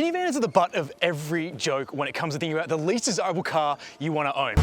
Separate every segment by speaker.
Speaker 1: Minivans are the butt of every joke when it comes to thinking about the least desirable car you want to own.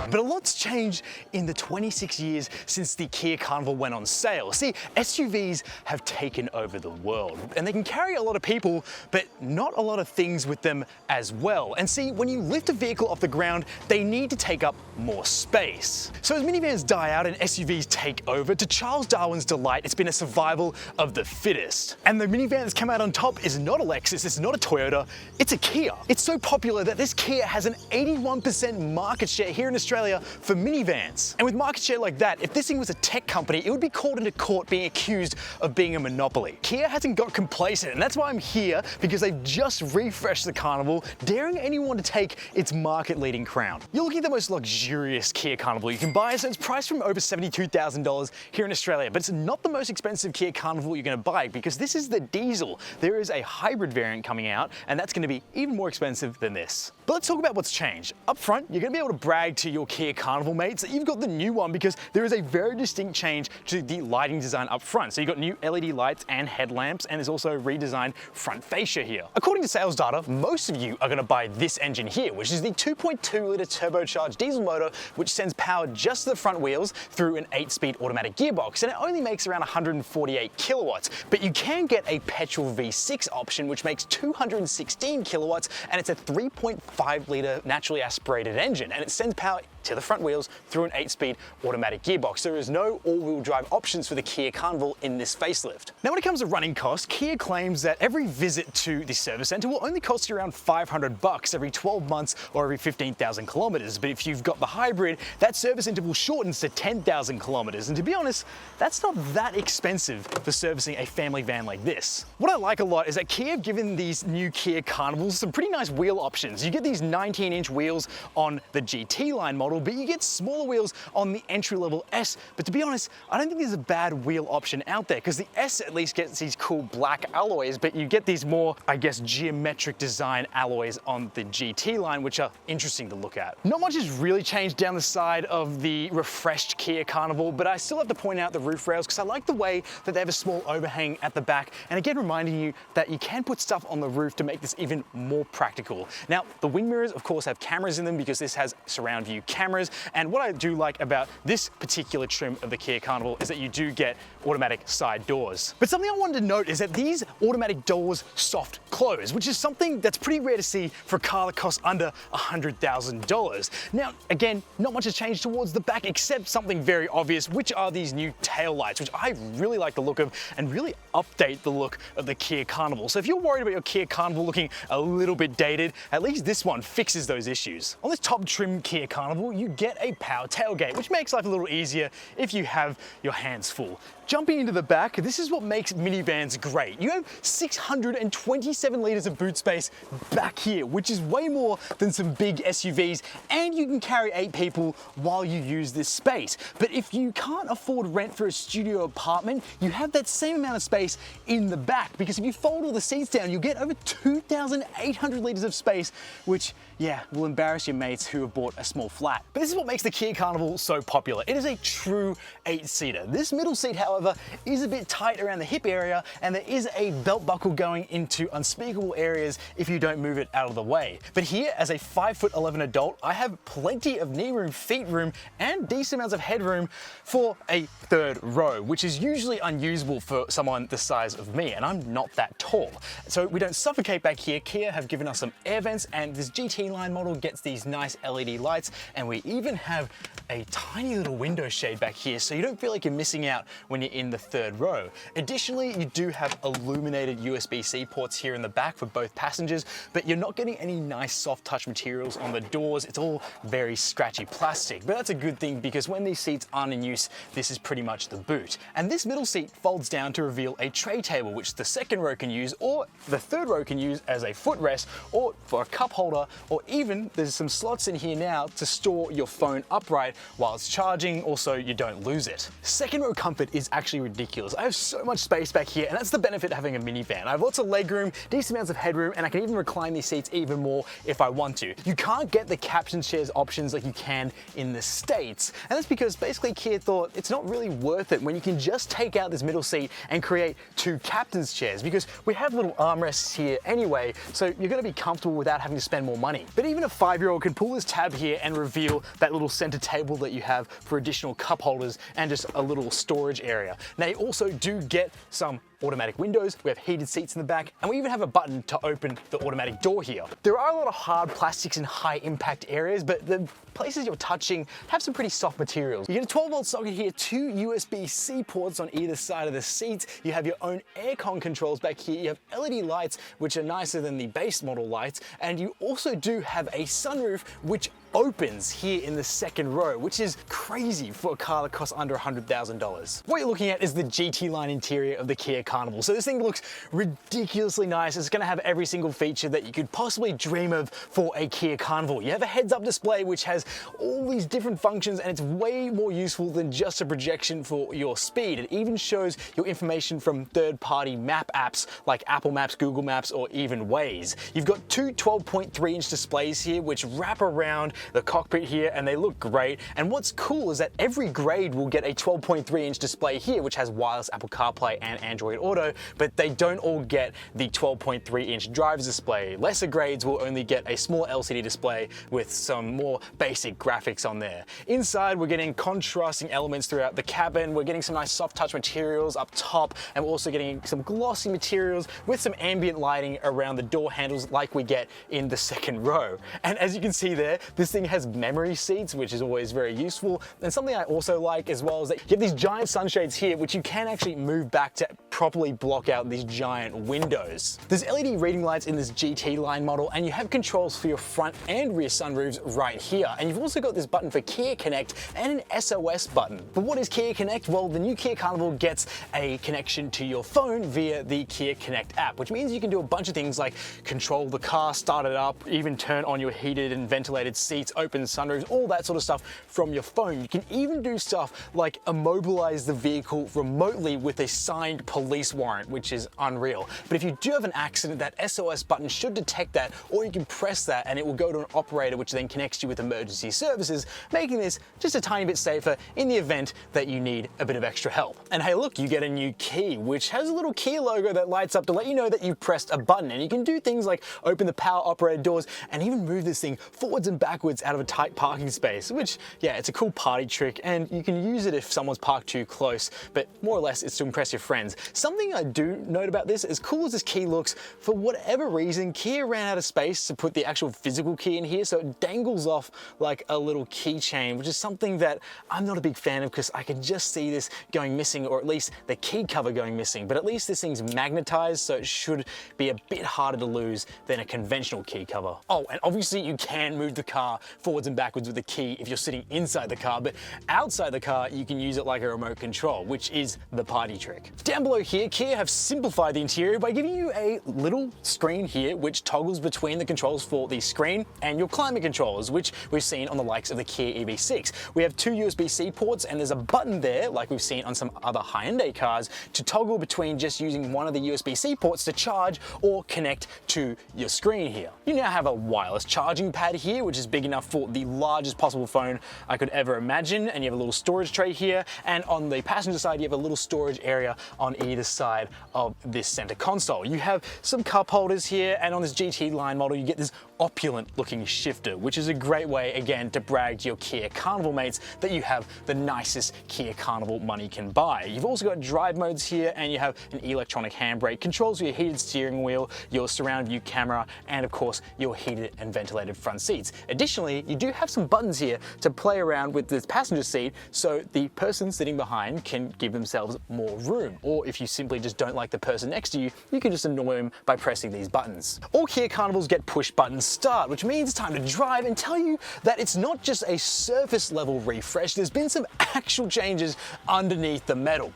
Speaker 1: But a lot's changed in the 26 years since the Kia Carnival went on sale. See, SUVs have taken over the world, and they can carry a lot of people, but not a lot of things with them as well. And see, when you lift a vehicle off the ground, they need to take up more space. So as minivans die out and SUVs take over, to Charles Darwin's delight, it's been a survival of the fittest. And the minivan that's come out on top is not a Lexus, it's not a Toyota, it's a Kia. It's so popular that this Kia has an 81% market share here in Australia for minivans. And with market share like that, if this thing was a tech company, it would be called into court being accused of being a monopoly. Kia hasn't got complacent, and that's why I'm here, because they've just refreshed the Carnival, daring anyone to take its market-leading crown. You're looking at the most luxurious Kia Carnival you can buy, so it's priced from over $72,000 here in Australia, but it's not the most expensive Kia Carnival you're gonna buy, because this is the diesel. There is a hybrid variant coming out, and that's gonna be even more expensive than this. But let's talk about what's changed. Up front, you're gonna be able to brag to your Kia Carnival mates that you've got the new one, because there is a very distinct change to the lighting design up front. So you've got new LED lights and headlamps, and there's also redesigned front fascia here. According to sales data, most of you are gonna buy this engine here, which is the 2.2 litre turbocharged diesel motor, which sends power just to the front wheels through an 8-speed automatic gearbox, and it only makes around 148 kilowatts. But you can get a petrol V6 option, which makes 216 kilowatts, and it's a 3.5 litre naturally aspirated engine, and it sends power to the front wheels through an 8-speed automatic gearbox. There is no all-wheel drive options for the Kia Carnival in this facelift. Now when it comes to running costs, Kia claims that every visit to the service centre will only cost you around $500 every 12 months or every 15,000 kilometres. But if you've got the hybrid, that service interval shortens to 10,000 kilometres. And to be honest, that's not that expensive for servicing a family van like this. What I like a lot is that Kia have given these new Kia Carnivals some pretty nice wheel options. You get these 19-inch wheels on the GT line model, but you get smaller wheels on the entry-level S. But to be honest, I don't think there's a bad wheel option out there, because the S at least gets these cool black alloys, but you get these more, I guess, geometric design alloys on the GT line, which are interesting to look at. Not much has really changed down the side of the refreshed Kia Carnival, but I still have to point out the roof rails, because I like the way that they have a small overhang at the back, and again reminding you that you can put stuff on the roof to make this even more practical. Now, the wing mirrors, of course, have cameras in them, because this has surround view cameras, and what I do like about this particular trim of the Kia Carnival is that you do get automatic side doors. But something I wanted to note is that these automatic doors soft close, which is something that's pretty rare to see for a car that costs under $100,000. Now, again, not much has changed towards the back except something very obvious, which are these new tail lights, which I really like the look of and really update the look of the Kia Carnival. So if you're worried about your Kia Carnival looking a little bit dated, at least this one fixes those issues. On this top trim Kia Carnival, you get a power tailgate, which makes life a little easier if you have your hands full. Jumping into the back, this is what makes minivans great. You have 627 litres of boot space back here, which is way more than some big SUVs, and you can carry 8 people while you use this space. But if you can't afford rent for a studio apartment, you have that same amount of space in the back, because if you fold all the seats down, you'll get over 2,800 litres of space, which, yeah, will embarrass your mates who have bought a small flat. But this is what makes the Kia Carnival so popular. It is a true 8-seater. This middle seat, however, is a bit tight around the hip area, and there is a belt buckle going into unspeakable areas if you don't move it out of the way. But here, as a 5'11" adult, I have plenty of knee room, feet room, and decent amounts of headroom for a third row, which is usually unusable for someone the size of me, and I'm not that tall. So we don't suffocate back here. Kia have given us some air vents, and this GT line model gets these nice LED lights, and we even have a tiny little window shade back here, so you don't feel like you're missing out when you're in the third row. Additionally, you do have illuminated USB-C ports here in the back for both passengers, but you're not getting any nice soft touch materials on the doors. It's all very scratchy plastic, but that's a good thing, because when these seats aren't in use, this is pretty much the boot. And this middle seat folds down to reveal a tray table, which the second row can use, or the third row can use as a footrest, or for a cup holder, or even there's some slots in here now to store store your phone upright while it's charging, also you don't lose it. Second row comfort is actually ridiculous. I have so much space back here, and that's the benefit of having a minivan. I have lots of legroom, decent amounts of headroom, and I can even recline these seats even more if I want to. You can't get the captain chairs options like you can in the States, and that's because basically Kia thought it's not really worth it when you can just take out this middle seat and create two captain's chairs, because we have little armrests here anyway, so you're going to be comfortable without having to spend more money. But even a 5-year-old can pull this tab here and reveal that little center table that you have for additional cup holders and just a little storage area. Now you also do get some automatic windows, we have heated seats in the back, and we even have a button to open the automatic door here. There are a lot of hard plastics in high impact areas, but the places you're touching have some pretty soft materials. You get a 12-volt socket here, 2 USB-C ports on either side of the seat. You have your own aircon controls back here. You have LED lights, which are nicer than the base model lights, and you also do have a sunroof, which opens here in the second row, which is crazy for a car that costs under $100,000. What you're looking at is the GT line interior of the Kia Carnival. So this thing looks ridiculously nice. It's going to have every single feature that you could possibly dream of for a Kia Carnival. You have a heads-up display which has all these different functions, and it's way more useful than just a projection for your speed. It even shows your information from third-party map apps like Apple Maps, Google Maps, or even Waze. You've got two 12.3-inch displays here which wrap around the cockpit here, and they look great. And what's cool is that every grade will get a 12.3-inch display here which has wireless Apple CarPlay and Android Auto, but they don't all get the 12.3-inch driver's display. Lesser grades will only get a small LCD display with some more basic graphics on there. Inside, we're getting contrasting elements throughout the cabin. We're getting some nice soft touch materials up top, and we're also getting some glossy materials with some ambient lighting around the door handles like we get in the second row. And as you can see there, this thing has memory seats, which is always very useful. And something I also like as well is that you have these giant sunshades here, which you can actually move back to properly block out these giant windows. There's LED reading lights in this GT line model, and you have controls for your front and rear sunroofs right here. And you've also got this button for Kia Connect and an SOS button. But what is Kia Connect? Well, the new Kia Carnival gets a connection to your phone via the Kia Connect app, which means you can do a bunch of things like control the car, start it up, even turn on your heated and ventilated seats, open sunroofs, all that sort of stuff from your phone. You can even do stuff like immobilize the vehicle remotely with a signed police warrant, which is unreal. But if you do have an accident, that SOS button should detect that, or you can press that and it will go to an operator, which then connects you with emergency services, making this just a tiny bit safer in the event that you need a bit of extra help. And hey look, you get a new key, which has a little Kia logo that lights up to let you know that you've pressed a button, and you can do things like open the power operated doors and even move this thing forwards and backwards out of a tight parking space, which, yeah, it's a cool party trick, and you can use it if someone's parked too close, but more or less it's to impress your friends. Something I do note about this, as cool as this key looks, for whatever reason, Kia ran out of space to put the actual physical key in here, so it dangles off like a little keychain, which is something that I'm not a big fan of because I can just see this going missing, or at least the key cover going missing. But at least this thing's magnetized, so it should be a bit harder to lose than a conventional key cover. Oh, and obviously you can move the car forwards and backwards with the key if you're sitting inside the car, but outside the car you can use it like a remote control, which is the party trick. Down below here, Kia have simplified the interior by giving you a little screen here which toggles between the controls for the screen and your climate controls, which we've seen on the likes of the Kia EV6. We have two USB-C ports, and there's a button there, like we've seen on some other high-end cars, to toggle between just using one of the USB-C ports to charge or connect to your screen here. You now have a wireless charging pad here, which is big enough for the largest possible phone I could ever imagine, and you have a little storage tray here, and on the passenger side you have a little storage area on either side of this center console. You have some cup holders here, and on this GT line model you get this opulent looking shifter, which is a great way again to brag to your Kia Carnival mates that you have the nicest Kia Carnival money can buy. You've also got drive modes here, and you have an electronic handbrake, controls for your heated steering wheel, your surround view camera, and of course your heated and ventilated front seats. Additionally, you do have some buttons here to play around with this passenger seat, so the person sitting behind can give themselves more room, or if you simply just don't like the person next to you, you can just annoy them by pressing these buttons. All Kia Carnivals get push button start, which means it's time to drive, and tell you that it's not just a surface level refresh, there's been some actual changes underneath the metal.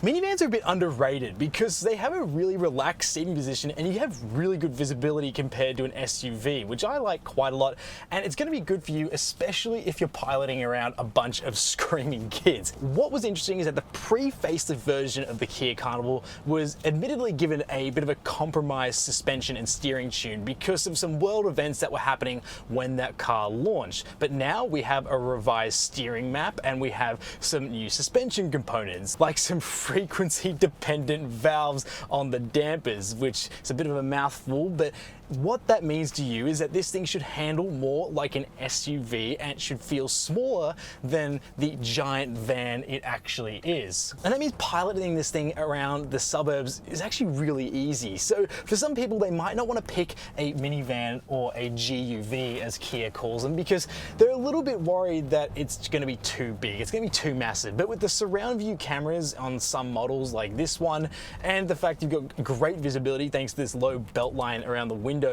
Speaker 1: Minivans are a bit underrated because they have a really relaxed seating position and you have really good visibility compared to an SUV, which I like quite a lot. And it's going to be good for you, especially if you're piloting around a bunch of screaming kids. What was interesting is that the pre-facelift version of the Kia Carnival was admittedly given a bit of a compromised suspension and steering tune because of some world events that were happening when that car launched. But now we have a revised steering map and we have some new suspension components, like some frequency dependent valves on the dampers, which is a bit of a mouthful, but what that means to you is that this thing should handle more like an SUV and it should feel smaller than the giant van it actually is. And that means piloting this thing around the suburbs is actually really easy. So for some people, they might not want to pick a minivan or a GUV, as Kia calls them, because they're a little bit worried that it's going to be too big, it's going to be too massive. But with the surround view cameras on some models like this one, and the fact you've got great visibility thanks to this low belt line around the windows,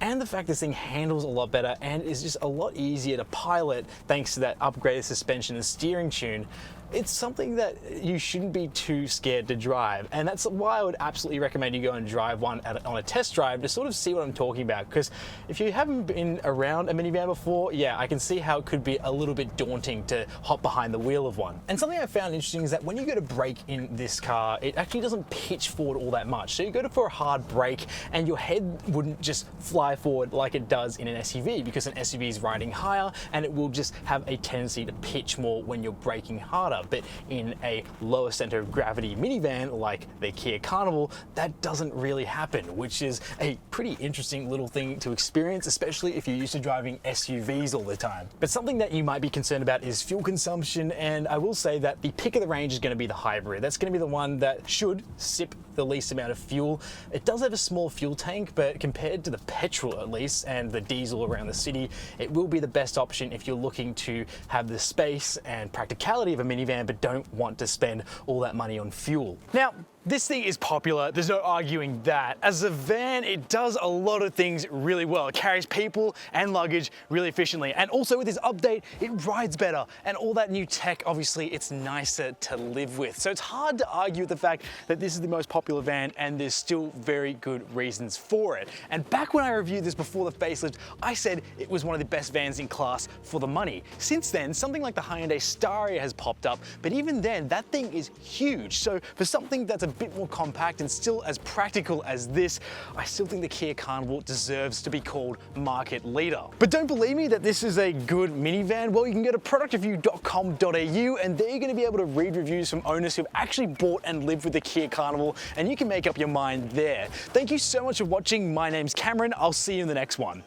Speaker 1: and the fact this thing handles a lot better and is just a lot easier to pilot thanks to that upgraded suspension and steering tune, it's something that you shouldn't be too scared to drive. And that's why I would absolutely recommend you go and drive one on a test drive to sort of see what I'm talking about. Because if you haven't been around a minivan before, yeah, I can see how it could be a little bit daunting to hop behind the wheel of one. And something I found interesting is that when you go to brake in this car, it actually doesn't pitch forward all that much. So you go for a hard brake and your head wouldn't just fly forward like it does in an SUV, because an SUV is riding higher and it will just have a tendency to pitch more when you're braking harder. But in a lower center of gravity minivan like the Kia Carnival, that doesn't really happen, which is a pretty interesting little thing to experience, especially if you're used to driving SUVs all the time. But something that you might be concerned about is fuel consumption, and I will say that the pick of the range is going to be the hybrid. That's going to be the one that should sip the least amount of fuel. It does have a small fuel tank, but compared to the petrol at least and the diesel around the city, it will be the best option if you're looking to have the space and practicality of a minivan but don't want to spend all that money on fuel. Now, this thing is popular, there's no arguing that. As a van, it does a lot of things really well. It carries people and luggage really efficiently. And also with this update, it rides better. And all that new tech, obviously, it's nicer to live with. So it's hard to argue with the fact that this is the most popular van and there's still very good reasons for it. And back when I reviewed this before the facelift, I said it was one of the best vans in class for the money. Since then, something like the Hyundai Staria has popped up, but even then, that thing is huge. So for something that's a bit more compact and still as practical as this, I still think the Kia Carnival deserves to be called market leader. But don't believe me that this is a good minivan? Well, you can go to productreview.com.au and there you're going to be able to read reviews from owners who've actually bought and lived with the Kia Carnival, and you can make up your mind there. Thank you so much for watching. My name's Cameron. I'll see you in the next one.